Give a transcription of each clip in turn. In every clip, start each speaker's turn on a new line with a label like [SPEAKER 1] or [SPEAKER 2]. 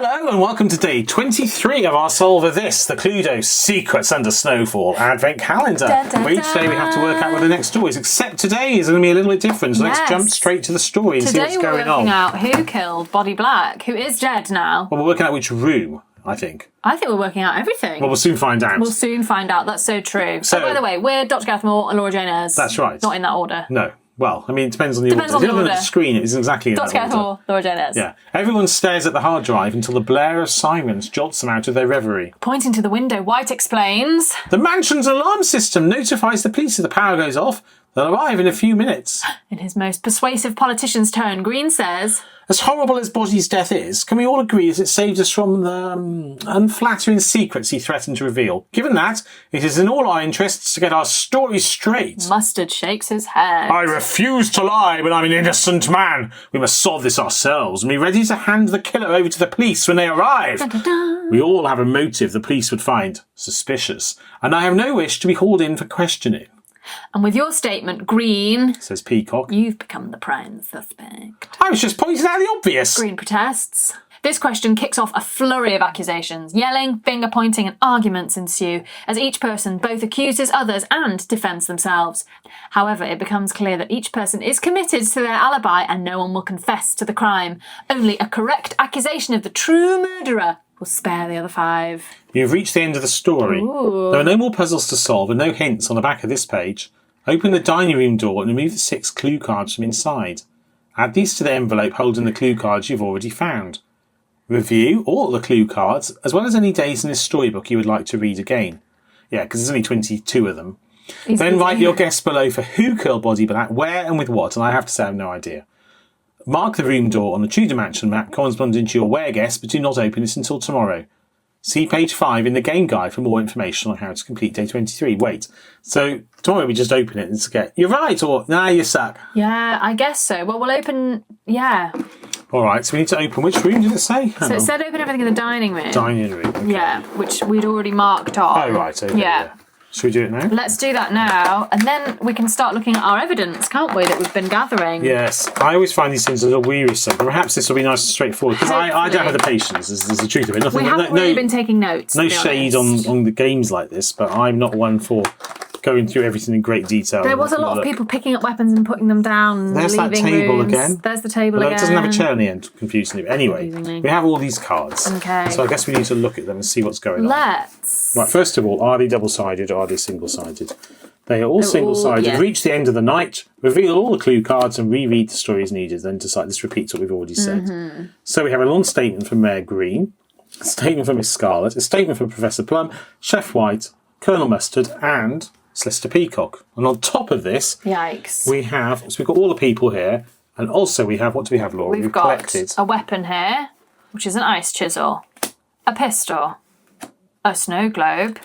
[SPEAKER 1] Hello and welcome to day 23 of our Solver This, the Cluedo Secrets Under Snowfall Advent Calendar. Where each day we have to work out what the next story is, except today is going to be a little bit different, so let's jump straight to the story and see what's going on.
[SPEAKER 2] Today we're working out who killed Body Black, who is dead now.
[SPEAKER 1] Well, we're working out which room, I think.
[SPEAKER 2] I think we're working out everything.
[SPEAKER 1] Well, we'll soon find out.
[SPEAKER 2] We'll soon find out, that's so true. So by the way, we're Dr. Gareth Moore and Laura Jane Ayres.
[SPEAKER 1] That's right.
[SPEAKER 2] Not in that order.
[SPEAKER 1] No. Well, I mean, it depends on the order.
[SPEAKER 2] Depends on the order.
[SPEAKER 1] The screen it isn't exactly in that
[SPEAKER 2] Dr. Gareth
[SPEAKER 1] order.
[SPEAKER 2] Moore, Laura Jane Ayres.
[SPEAKER 1] Yeah. Everyone stares at the hard drive until the blare of sirens jolts them out of their reverie.
[SPEAKER 2] Pointing to the window, White explains...
[SPEAKER 1] The mansion's alarm system notifies the police if the power goes off. They'll arrive in a few minutes.
[SPEAKER 2] In his most persuasive politician's tone, Green says...
[SPEAKER 1] As horrible as Body's death is, can we all agree that it saved us from the unflattering secrets he threatened to reveal? Given that, it is in all our interests to get our story straight.
[SPEAKER 2] Mustard shakes his head.
[SPEAKER 1] I refuse to lie when I'm an innocent man. We must solve this ourselves and be ready to hand the killer over to the police when they arrive.
[SPEAKER 2] Dun, dun, dun.
[SPEAKER 1] We all have a motive the police would find suspicious, and I have no wish to be hauled in for questioning.
[SPEAKER 2] And with your statement, Green...
[SPEAKER 1] Says Peacock.
[SPEAKER 2] You've become the prime suspect.
[SPEAKER 1] I was just pointing out the obvious.
[SPEAKER 2] Green protests. This question kicks off a flurry of accusations. Yelling, finger-pointing and arguments ensue as each person both accuses others and defends themselves. However, it becomes clear that each person is committed to their alibi and no one will confess to the crime. Only a correct accusation of the true murderer will spare the other five.
[SPEAKER 1] You've reached the end of the story.
[SPEAKER 2] Ooh.
[SPEAKER 1] There are no more puzzles to solve and no hints on the back of this page. Open the dining room door and remove the 6 clue cards from inside. Add these to the envelope holding the clue cards you've already found. Review all the clue cards, as well as any days in this storybook you would like to read again. Yeah, because there's only 22 of them. Then write your guess below for who killed Body Black, where and with what, and I have to say I have no idea. Mark the room door on the Tudor Mansion map corresponding to your where guess, but do not open it until tomorrow. See page 5 in the game guide for more information on how to complete day 23. Wait, so tomorrow we just open it and get, you're right, or nah, you suck.
[SPEAKER 2] Yeah, I guess so. Well, we'll open, yeah.
[SPEAKER 1] All right, so we need to open, which room did it say?
[SPEAKER 2] So it said open everything in the dining room.
[SPEAKER 1] Dining room. Okay.
[SPEAKER 2] Yeah, which we'd already marked off.
[SPEAKER 1] Oh, right, okay.
[SPEAKER 2] Yeah.
[SPEAKER 1] Should we do it now?
[SPEAKER 2] Let's do that now, and then we can start looking at our evidence, can't we, that we've been gathering?
[SPEAKER 1] Yes. I always find these things a little wearisome, but perhaps this will be nice and straightforward, because I don't have the patience, is the truth of it. Nothing,
[SPEAKER 2] we haven't really been taking notes.
[SPEAKER 1] No shade on the games like this, but I'm not one for going through everything in great detail.
[SPEAKER 2] There was a lot of people picking up weapons and putting them down.
[SPEAKER 1] There's that table
[SPEAKER 2] rooms.
[SPEAKER 1] again.
[SPEAKER 2] There's the table again.
[SPEAKER 1] It doesn't have a chair on the end, confusingly. Anyway, we have all these cards.
[SPEAKER 2] Okay.
[SPEAKER 1] So I guess we need to look at them and see what's going on.
[SPEAKER 2] Let's.
[SPEAKER 1] Right, first of all, are they double-sided or are they single-sided? They are all single-sided.
[SPEAKER 2] Yeah.
[SPEAKER 1] Reach the end of the night, reveal all the clue cards and reread the story as needed, then decide. This repeats what we've already said. Mm-hmm. So we have a long statement from Mayor Green, a statement from Miss Scarlet, a statement from Professor Plum, Chef White, Colonel Mustard and Solicitor Peacock. And on top of this,
[SPEAKER 2] yikes,
[SPEAKER 1] we've got all the people here, and also we have, what do we have, Laura?
[SPEAKER 2] We've got collected a weapon here, which is an ice chisel, a pistol, a snow globe,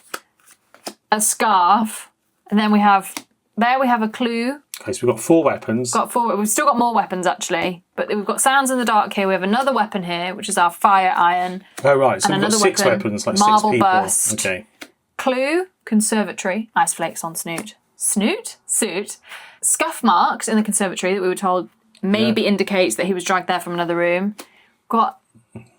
[SPEAKER 2] a scarf, and then we have a clue.
[SPEAKER 1] Okay, so we've got 4 weapons.
[SPEAKER 2] We've still got more weapons actually, but we've got sounds in the dark here. We have another weapon here, which is our fire iron.
[SPEAKER 1] Oh right, so
[SPEAKER 2] and
[SPEAKER 1] we've got 6 weapons, like 6
[SPEAKER 2] marble
[SPEAKER 1] people.
[SPEAKER 2] burst.
[SPEAKER 1] Okay.
[SPEAKER 2] Clue, conservatory, ice flakes on snoot. Snoot? Suit. Scuff marks in the conservatory that we were told maybe indicates that he was dragged there from another room. Got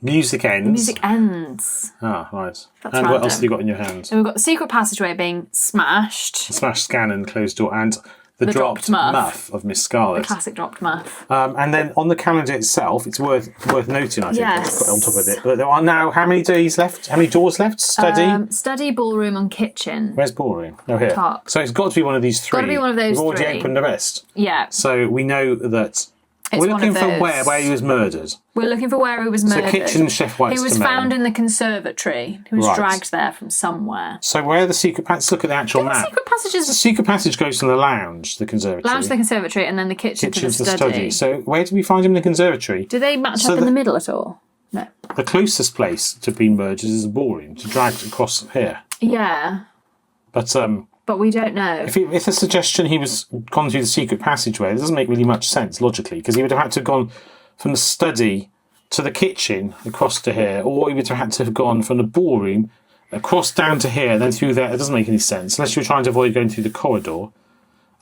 [SPEAKER 1] music ends.
[SPEAKER 2] Music ends.
[SPEAKER 1] Ah, right.
[SPEAKER 2] That's
[SPEAKER 1] and
[SPEAKER 2] random.
[SPEAKER 1] what else have you got in your hand?
[SPEAKER 2] So we've got the secret passageway being smashed.
[SPEAKER 1] The smashed scan and closed door, and the dropped muff of Miss Scarlet.
[SPEAKER 2] The classic dropped muff.
[SPEAKER 1] And then on the calendar itself, it's worth noting, I think,
[SPEAKER 2] yes.
[SPEAKER 1] on top of it. But there are now how many days left? How many doors left? Study?
[SPEAKER 2] Study, ballroom and kitchen.
[SPEAKER 1] Where's ballroom? Oh, here.
[SPEAKER 2] Top.
[SPEAKER 1] So it's got to be one of these 3.
[SPEAKER 2] Got to be one of those
[SPEAKER 1] We've already
[SPEAKER 2] 3.
[SPEAKER 1] opened the rest.
[SPEAKER 2] Yeah.
[SPEAKER 1] So we know that
[SPEAKER 2] it's
[SPEAKER 1] we're looking
[SPEAKER 2] one of
[SPEAKER 1] for
[SPEAKER 2] those.
[SPEAKER 1] where he was murdered.
[SPEAKER 2] We're looking for where he was murdered.
[SPEAKER 1] So kitchen, Chef White's
[SPEAKER 2] He was
[SPEAKER 1] domain.
[SPEAKER 2] found in the conservatory. He was dragged there from somewhere.
[SPEAKER 1] So where are the secret passages? Look at the actual map.
[SPEAKER 2] The secret passages.
[SPEAKER 1] The secret passage goes to the lounge, the conservatory.
[SPEAKER 2] Lounge to the conservatory, and then the kitchen to the study.
[SPEAKER 1] So where did we find him in the conservatory?
[SPEAKER 2] Do they match up in the middle at all? No.
[SPEAKER 1] The closest place to being murdered is the ballroom, to drag across here.
[SPEAKER 2] Yeah.
[SPEAKER 1] But
[SPEAKER 2] we don't know.
[SPEAKER 1] If the suggestion he was gone through the secret passageway, it doesn't make really much sense logically, because he would have had to have gone from the study to the kitchen across to here, or he would have had to have gone from the ballroom across down to here, then through there. It doesn't make any sense unless you were trying to avoid going through the corridor.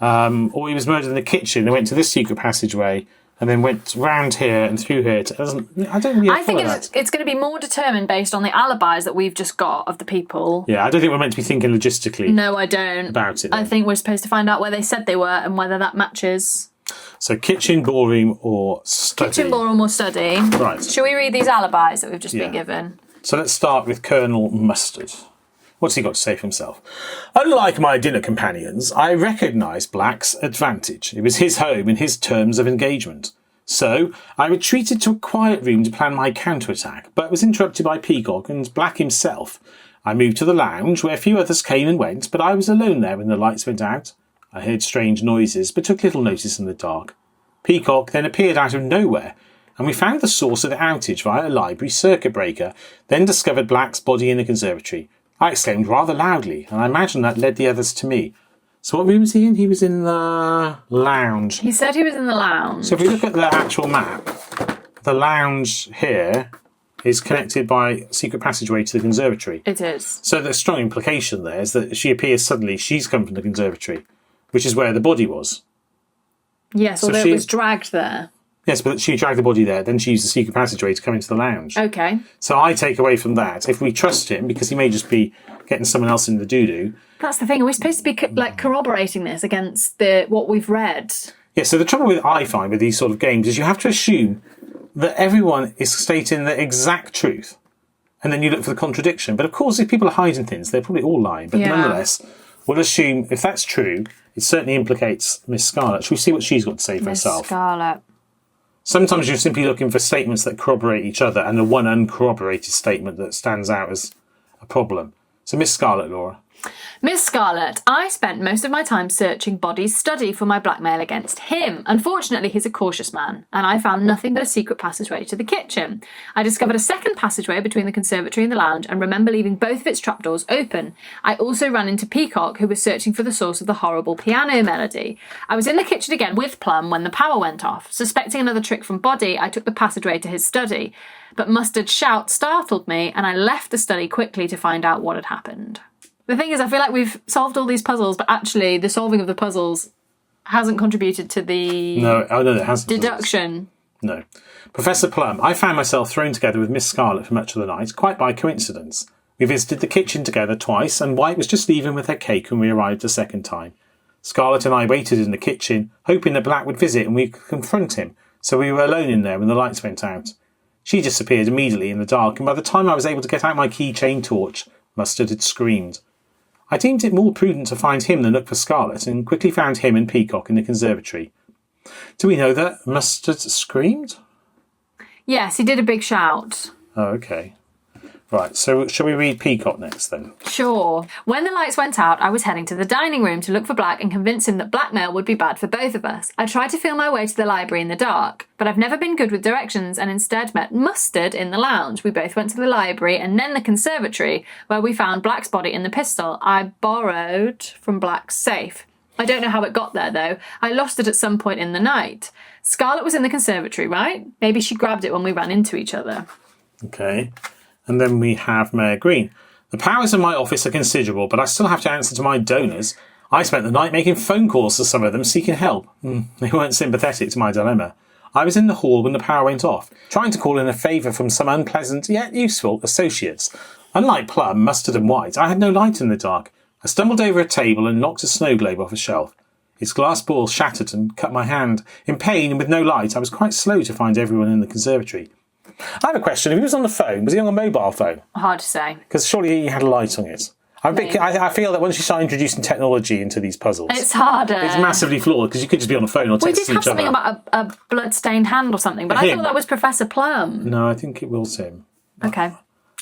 [SPEAKER 1] Or he was murdered in the kitchen and went to this secret passageway, and then went round here and through here. I don't really
[SPEAKER 2] I think
[SPEAKER 1] follow that.
[SPEAKER 2] it's going to be more determined based on the alibis that we've just got of the people.
[SPEAKER 1] Yeah, I don't think we're meant to be thinking logistically.
[SPEAKER 2] No, I don't.
[SPEAKER 1] About it.
[SPEAKER 2] I think we're supposed to find out where they said they were and whether that matches.
[SPEAKER 1] So kitchen, ballroom, or study.
[SPEAKER 2] Kitchen, ballroom, or study.
[SPEAKER 1] Right.
[SPEAKER 2] Shall we read these alibis that we've just been given?
[SPEAKER 1] So let's start with Colonel Mustard. What's he got to say for himself? Unlike my dinner companions, I recognised Black's advantage. It was his home and his terms of engagement. So I retreated to a quiet room to plan my counterattack, but was interrupted by Peacock and Black himself. I moved to the lounge, where a few others came and went, but I was alone there when the lights went out. I heard strange noises, but took little notice in the dark. Peacock then appeared out of nowhere, and we found the source of the outage via a library circuit breaker, then discovered Black's body in the conservatory. I exclaimed rather loudly, and I imagine that led the others to me. So what room was he in? He was in the lounge.
[SPEAKER 2] He said he was in the lounge.
[SPEAKER 1] So if we look at the actual map, the lounge here is connected by secret passageway to the conservatory.
[SPEAKER 2] It is.
[SPEAKER 1] So the strong implication there is that she appears suddenly, she's come from the conservatory, which is where the body was.
[SPEAKER 2] Yes, although it was dragged there.
[SPEAKER 1] Yes, but she dragged the body there, then she used the secret passageway to come into the lounge.
[SPEAKER 2] Okay.
[SPEAKER 1] So I take away from that, if we trust him, because he may just be getting someone else in the doo-doo.
[SPEAKER 2] That's the thing. Are we supposed to be corroborating this against what we've read?
[SPEAKER 1] Yeah, so the trouble I find with these sort of games is you have to assume that everyone is stating the exact truth, and then you look for the contradiction. But of course, if people are hiding things, they're probably all lying. But nonetheless, we'll assume if that's true, it certainly implicates Miss Scarlet. Shall we see what she's got to say for herself?
[SPEAKER 2] Miss Scarlet.
[SPEAKER 1] Sometimes you're simply looking for statements that corroborate each other, and the one uncorroborated statement that stands out as a problem. So Miss Scarlet, Laura.
[SPEAKER 2] Miss Scarlet, I spent most of my time searching Body's study for my blackmail against him. Unfortunately, he's a cautious man, and I found nothing but a secret passageway to the kitchen. I discovered a second passageway between the conservatory and the lounge, and remember leaving both of its trapdoors open. I also ran into Peacock, who was searching for the source of the horrible piano melody. I was in the kitchen again with Plum when the power went off. Suspecting another trick from Body, I took the passageway to his study. But Mustard's shout startled me, and I left the study quickly to find out what had happened. The thing is, I feel like we've solved all these puzzles, but actually the solving of the puzzles hasn't contributed to the
[SPEAKER 1] it hasn't.
[SPEAKER 2] deduction.
[SPEAKER 1] No. Professor Plum, I found myself thrown together with Miss Scarlet for much of the night, quite by coincidence. We visited the kitchen together twice, and White was just leaving with her cake when we arrived a second time. Scarlet and I waited in the kitchen, hoping that Black would visit and we could confront him, so we were alone in there when the lights went out. She disappeared immediately in the dark, and by the time I was able to get out my keychain torch, Mustard had screamed. I deemed it more prudent to find him than look for Scarlet, and quickly found him and Peacock in the conservatory. Do we know that Mustard screamed?
[SPEAKER 2] Yes, he did a big shout.
[SPEAKER 1] Oh, okay. Right, so shall we read Peacock next then?
[SPEAKER 2] Sure. When the lights went out, I was heading to the dining room to look for Black and convince him that blackmail would be bad for both of us. I tried to feel my way to the library in the dark, but I've never been good with directions and instead met Mustard in the lounge. We both went to the library and then the conservatory, where we found Black's body and the pistol I borrowed from Black's safe. I don't know how it got there, though. I lost it at some point in the night. Scarlet was in the conservatory, right? Maybe she grabbed it when we ran into each other.
[SPEAKER 1] Okay. And then we have Mayor Green. The powers in my office are considerable, but I still have to answer to my donors. I spent the night making phone calls to some of them seeking help. They weren't sympathetic to my dilemma. I was in the hall when the power went off, trying to call in a favour from some unpleasant yet useful associates. Unlike Plum, Mustard and White, I had no light in the dark. I stumbled over a table and knocked a snow globe off a shelf. Its glass ball shattered and cut my hand. In pain and with no light, I was quite slow to find everyone in the conservatory. I have a question. If he was on the phone, was he on a mobile phone?
[SPEAKER 2] Hard to say.
[SPEAKER 1] Because surely he had a light on it. I feel that once you start introducing technology into these puzzles,
[SPEAKER 2] it's harder.
[SPEAKER 1] It's massively flawed because you could just be on the phone or texting each other.
[SPEAKER 2] We did have something about a blood-stained hand or something, but I thought that was Professor Plum.
[SPEAKER 1] No, I think it was him.
[SPEAKER 2] Okay.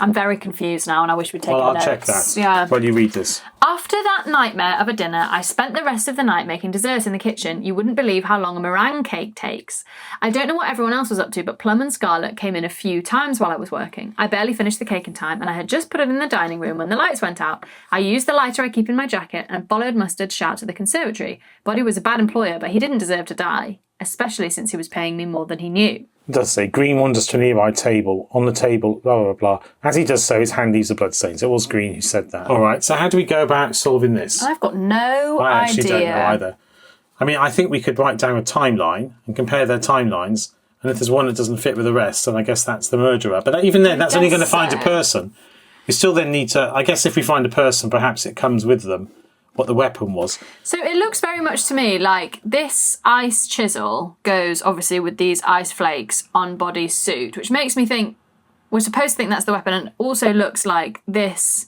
[SPEAKER 2] I'm very confused now and I wish we'd taken notes.
[SPEAKER 1] I'll check that
[SPEAKER 2] Yeah.
[SPEAKER 1] while you read this.
[SPEAKER 2] After that nightmare of a dinner, I spent the rest of the night making dessert in the kitchen. You wouldn't believe how long a meringue cake takes. I don't know what everyone else was up to, but Plum and Scarlet came in a few times while I was working. I barely finished the cake in time, and I had just put it in the dining room when the lights went out. I used the lighter I keep in my jacket and followed Mustard's shout to the conservatory. Body was a bad employer, but he didn't deserve to die, especially since he was paying me more than he knew.
[SPEAKER 1] It does say, Green wanders to a nearby table. On the table, blah, blah, blah. As he does so, his hand leaves a bloodstains. It was Green who said that. All right, so how do we go about solving this?
[SPEAKER 2] I've got no idea.
[SPEAKER 1] I actually don't know either. I mean, I think we could write down a timeline and compare their timelines. And if there's one that doesn't fit with the rest, then I guess that's the murderer. But even then, that's only going to find a person. We still then need to... I guess if we find a person, perhaps it comes with them, what the weapon was.
[SPEAKER 2] So it looks very much to me like this ice chisel goes, obviously, with these ice flakes on Body's suit, which makes me think we're supposed to think that's the weapon, and also looks like this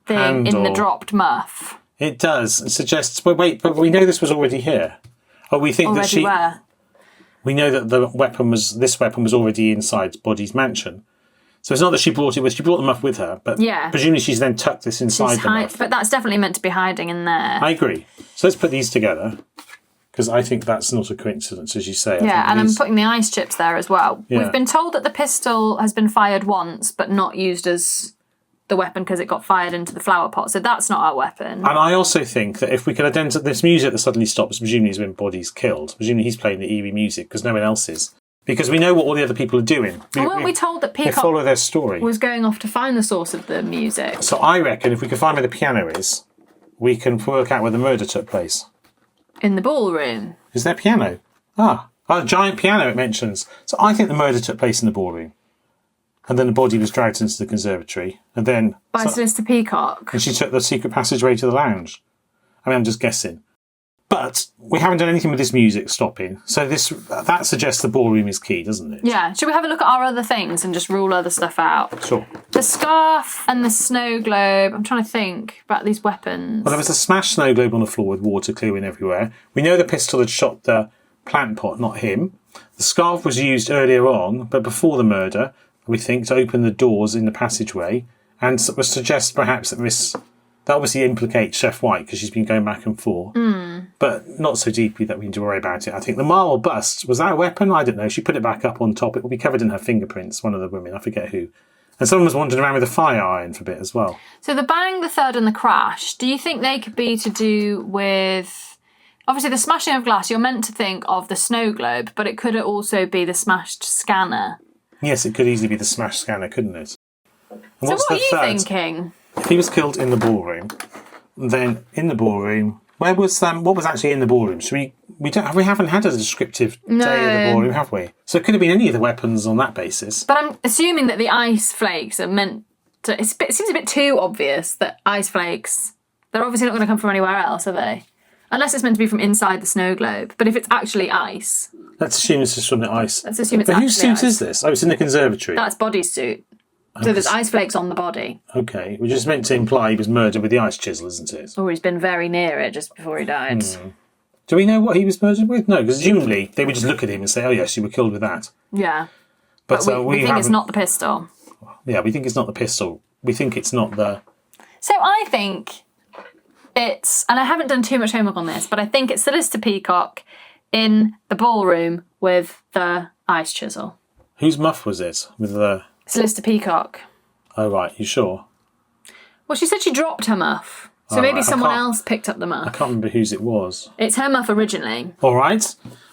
[SPEAKER 2] thing in the dropped muff.
[SPEAKER 1] It does. It suggests... But wait, but we know this was already here. Oh, we think that she...
[SPEAKER 2] Where?
[SPEAKER 1] We know that this weapon was already inside Body's mansion. So it's not that she brought it with, she brought the muff with her, but presumably she's then tucked this inside the muff.
[SPEAKER 2] But that's definitely meant to be hiding in there.
[SPEAKER 1] I agree. So let's put these together, because I think that's not a coincidence, as you say.
[SPEAKER 2] Yeah, and I'm putting the ice chips there as well.
[SPEAKER 1] Yeah.
[SPEAKER 2] We've been told that the pistol has been fired once, but not used as the weapon because it got fired into the flower pot, so that's not our weapon. And
[SPEAKER 1] I also think that if we could identify this music that suddenly stops, presumably is when Body's killed. Presumably he's playing the eerie music, because no one else is. Because we know what all the other people are doing.
[SPEAKER 2] Weren't we told that Peacock
[SPEAKER 1] follow their story.
[SPEAKER 2] Was going off to find the source of the music?
[SPEAKER 1] So I reckon if we can find where the piano is, we can work out where the murder took place.
[SPEAKER 2] In the ballroom.
[SPEAKER 1] Is there a piano? A giant piano it mentions. So I think the murder took place in the ballroom. And then the body was dragged into the conservatory. And then...
[SPEAKER 2] By Solicitor Peacock.
[SPEAKER 1] And she took the secret passageway to the lounge. I mean, I'm just guessing. But we haven't done anything with this music stopping. So that suggests the ballroom is key, doesn't it?
[SPEAKER 2] Yeah. Should we have a look at our other things and just rule other stuff out?
[SPEAKER 1] Sure.
[SPEAKER 2] The scarf and the snow globe. I'm trying to think about these weapons.
[SPEAKER 1] Well, there was a smashed snow globe on the floor with water clearing everywhere. We know the pistol had shot the plant pot, not him. The scarf was used earlier on, but before the murder, we think, to open the doors in the passageway. And would suggest perhaps that obviously implicates Chef White, because she's been going back and forth. But not so deeply that we need to worry about it. I think the marble bust, was that a weapon? I don't know. She put it back up on top. It will be covered in her fingerprints, one of the women, I forget who. And someone was wandering around with a fire iron for a bit as well.
[SPEAKER 2] So the bang, the third and the crash, do you think they could be to do with... Obviously the smashing of glass, you're meant to think of the snow globe, but it could also be the smashed scanner.
[SPEAKER 1] Yes, it could easily be the smashed scanner, couldn't it? And
[SPEAKER 2] so what are you thinking?
[SPEAKER 1] If he was killed in the ballroom, then in the ballroom, what was actually in the ballroom? So we haven't had a descriptive day of the ballroom, have we? So it could have been any of the weapons on that basis.
[SPEAKER 2] But I'm assuming that the ice flakes are meant to... It seems a bit too obvious that ice flakes... They're obviously not going to come from anywhere else, are they? Unless it's meant to be from inside the snow globe. But if it's actually ice...
[SPEAKER 1] Let's assume it's just from the ice.
[SPEAKER 2] Let's assume it's
[SPEAKER 1] but
[SPEAKER 2] actually
[SPEAKER 1] whose suit
[SPEAKER 2] ice.
[SPEAKER 1] is this? Oh, it's in the conservatory.
[SPEAKER 2] That's Body's suit. So there's ice flakes on the body.
[SPEAKER 1] Okay, which is meant to imply he was murdered with the ice chisel, isn't it?
[SPEAKER 2] Or he's been very near it just before he died.
[SPEAKER 1] Do we know what he was murdered with? No, because presumably they would just look at him and say, oh yes, you were killed with that.
[SPEAKER 2] Yeah.
[SPEAKER 1] But
[SPEAKER 2] we think it's not the pistol.
[SPEAKER 1] Yeah, we think it's not the pistol. We think it's not the...
[SPEAKER 2] So I think it's... And I haven't done too much homework on this, but I think it's Solicitor Peacock in the ballroom with the ice chisel.
[SPEAKER 1] Whose muff was it? With the...
[SPEAKER 2] Solicitor Peacock.
[SPEAKER 1] Oh, right. You sure?
[SPEAKER 2] Well, she said she dropped her muff. So maybe someone else picked up the muff.
[SPEAKER 1] I can't remember whose it was.
[SPEAKER 2] It's her muff originally.
[SPEAKER 1] All right.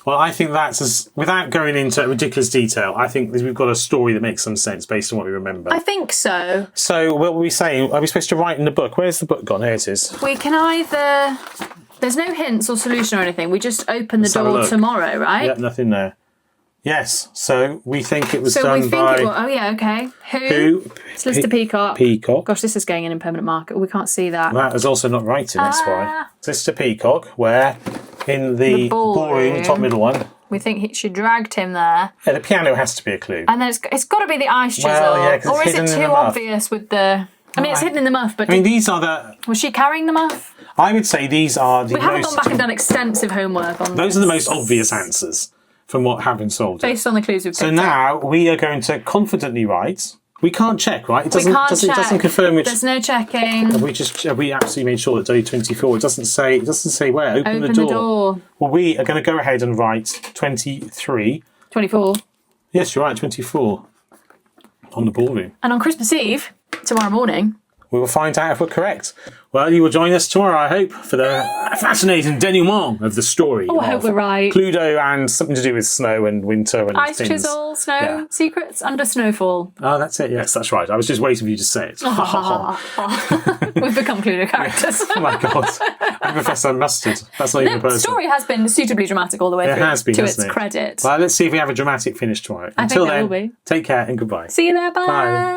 [SPEAKER 1] Well, I think that's... Without going into ridiculous detail, I think we've got a story that makes some sense based on what we remember.
[SPEAKER 2] I think so.
[SPEAKER 1] So what were we saying? Are we supposed to write in the book? Where's the book gone? Here it is.
[SPEAKER 2] We can either... There's no hints or solution or anything. We just open the door tomorrow, right?
[SPEAKER 1] Yep, nothing there. Yes, so we think it was done by...
[SPEAKER 2] Oh, yeah, okay. Who? Solicitor Peacock.
[SPEAKER 1] Peacock.
[SPEAKER 2] Gosh, this is going in permanent marker. We can't see that.
[SPEAKER 1] That is also not writing, that's why. Solicitor Peacock, where in the ballroom, the top middle one...
[SPEAKER 2] We think she dragged him there.
[SPEAKER 1] Yeah, the piano has to be a clue.
[SPEAKER 2] And then it's got to be the ice chisel.
[SPEAKER 1] Well, yeah,
[SPEAKER 2] or is it too obvious with the... I mean, it's hidden in the muff, but...
[SPEAKER 1] I mean, these are the...
[SPEAKER 2] Was she carrying the muff?
[SPEAKER 1] I would say these are the most...
[SPEAKER 2] We haven't gone back and done extensive homework on
[SPEAKER 1] Those are the most obvious answers from what have been solved.
[SPEAKER 2] Based on the clues we've picked
[SPEAKER 1] So now we are going to confidently write. We can't check, right? It
[SPEAKER 2] we can't check.
[SPEAKER 1] It doesn't confirm which...
[SPEAKER 2] There's no checking.
[SPEAKER 1] Have we absolutely made sure that day 24? It doesn't say where. Open the door. Well, we are going to go ahead and write 23.
[SPEAKER 2] 24.
[SPEAKER 1] Yes, you're right, 24. On the ballroom.
[SPEAKER 2] And on Christmas Eve, tomorrow morning...
[SPEAKER 1] We will find out if we're correct. Well, you will join us tomorrow, I hope, for the fascinating denouement of the story.
[SPEAKER 2] Oh, I hope we're right.
[SPEAKER 1] Cluedo and something to do with snow and winter and
[SPEAKER 2] ice
[SPEAKER 1] things.
[SPEAKER 2] Chisel, snow, secrets, Under Snowfall.
[SPEAKER 1] Oh, that's it. Yes, that's right. I was just waiting for you to say it.
[SPEAKER 2] We've become Cluedo characters.
[SPEAKER 1] Oh my God. I confess I'm mustard. That's not even a
[SPEAKER 2] The
[SPEAKER 1] person.
[SPEAKER 2] story has been suitably dramatic all the way through.
[SPEAKER 1] It has been,
[SPEAKER 2] to its
[SPEAKER 1] hasn't it?
[SPEAKER 2] credit.
[SPEAKER 1] Well, let's see if we have a dramatic finish to it.
[SPEAKER 2] I think
[SPEAKER 1] Until
[SPEAKER 2] there
[SPEAKER 1] then,
[SPEAKER 2] will be.
[SPEAKER 1] take care and goodbye.
[SPEAKER 2] See you there. Bye.
[SPEAKER 1] Bye.